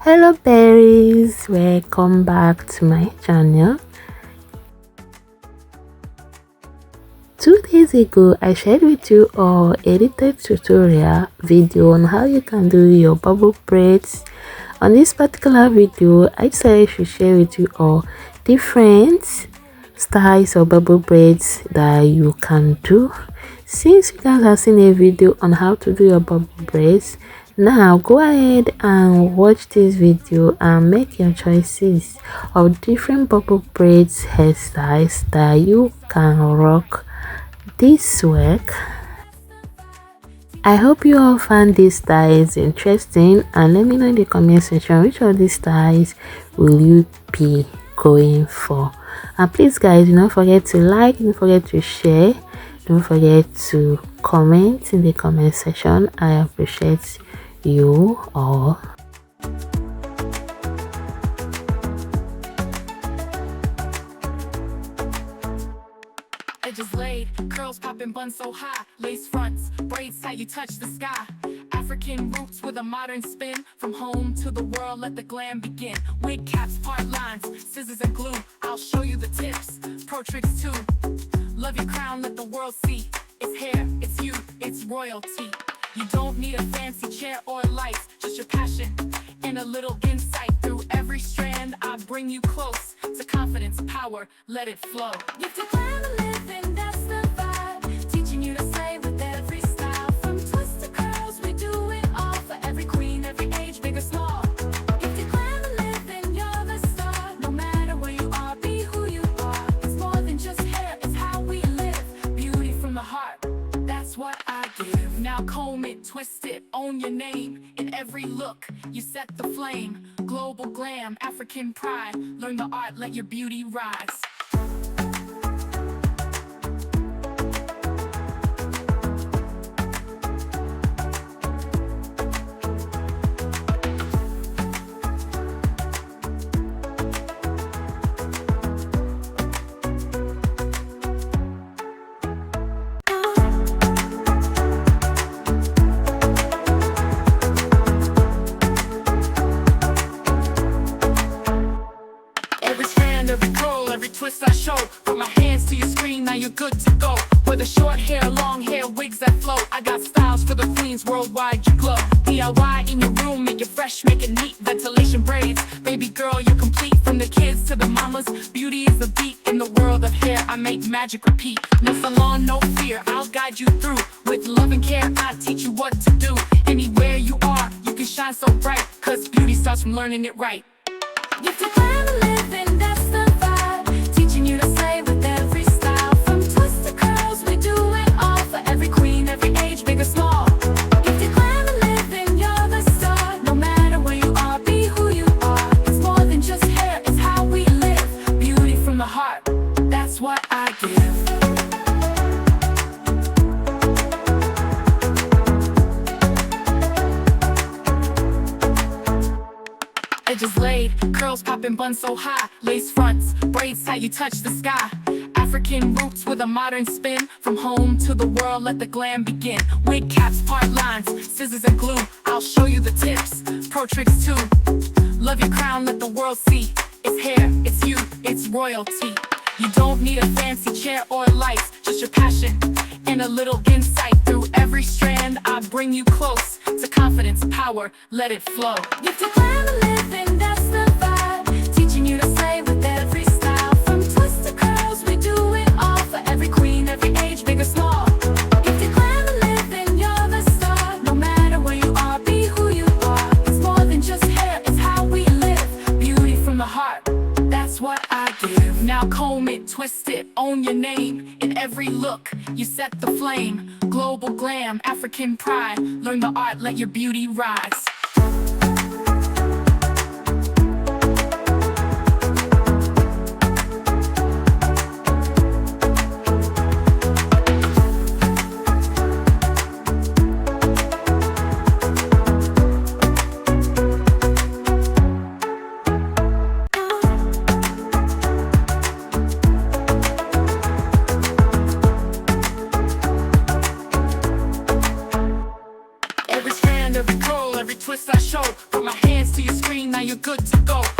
Hello berries, welcome back to my channel. 2 days ago I shared with you a edited tutorial video on how you can do your bubble braids. On this particular video I decided to share with you all different styles of bubble braids that you can do. Since you guys have seen a video on how to do your bubble braids, now go ahead and watch this video and make your choices of different bubble braids hairstyles that you can rock this week. I hope you all find these styles interesting, and let me know in the comment section which of these styles will you be going for. And please guys, do not forget to like, don't forget to share, don't forget to comment in the comment section. I appreciate you all. Edges laid, curls popping, bun so high, lace fronts, braids tight, you touch the sky. African roots with a modern spin, from home to the world, let the glam begin. Wig caps, part lines, scissors and glue, I'll show you the tips, pro tricks too. Love your crown, let the world see, it's hair, it's you, it's royalty. You don't need a fancy chair or lights, just your passion and a little insight. Through every strand I bring you close to confidence, power, let it flow. Gifted glamour living, that's the vibe, teaching you to slay with every style. From twists to curls, we do it all, for every queen, every age, big or small. Gifted glamour living, you're the star. No matter where you are, be who you are. It's more than just hair, it's how we live. Beauty from the heart, that's what I give. Now comb it, twist it, own your name. In every look, you set the flame. Global glam, African pride. Learn the art, let your beauty rise. Every twist I show, put my hands to your screen, now you're good to go. Whether short hair, long hair, wigs that flow, I got styles for the queens worldwide, you glow. DIY in your room, make it fresh, make it neat. Ventilation braids, baby girl, you're complete. From the kids to the mamas, beauty is the beat. In the world of hair, I make magic repeat. No salon, no fear, I'll guide you through. With love and care, I teach you what to do. Anywhere you are, you can shine so bright, cause beauty starts from learning it right. Gifted glamour living, that's the vibe, teaching you to slay with every style. From twists to curls, we do it all, for every queen, every age, big or small. Gifted glamour living, you're the star. No matter where you are, be who you are. It's more than just hair, it's how we live. Beauty from the heart, that's what I give. Edges laid, curls popping, bun so high, lace fronts, braids tight, you touch the sky. African roots with a modern spin, from home to the world, let the glam begin. Wig caps, part lines, scissors and glue, I'll show you the tips, pro tricks too. Love your crown, let the world see, it's hair, it's you, it's royalty. You don't need a fancy chair or lights, just your passion and a little insight. Through every strand I bring you close to confidence, power, let it flow. Gifted glamour living, that's the vibe, teaching you to slay with every style. From twists to curls, we do it all, for every queen, every age, big or small. Gifted glamour living, you're the star. No matter where you are, be who you are. It's more than just hair, it's how we live. Beauty from the heart, that's what I give. Now comb it, twist it, own your name. In every look, you set the flame. Global glam, African pride. Learn the art, let your beauty rise. now you're good to go.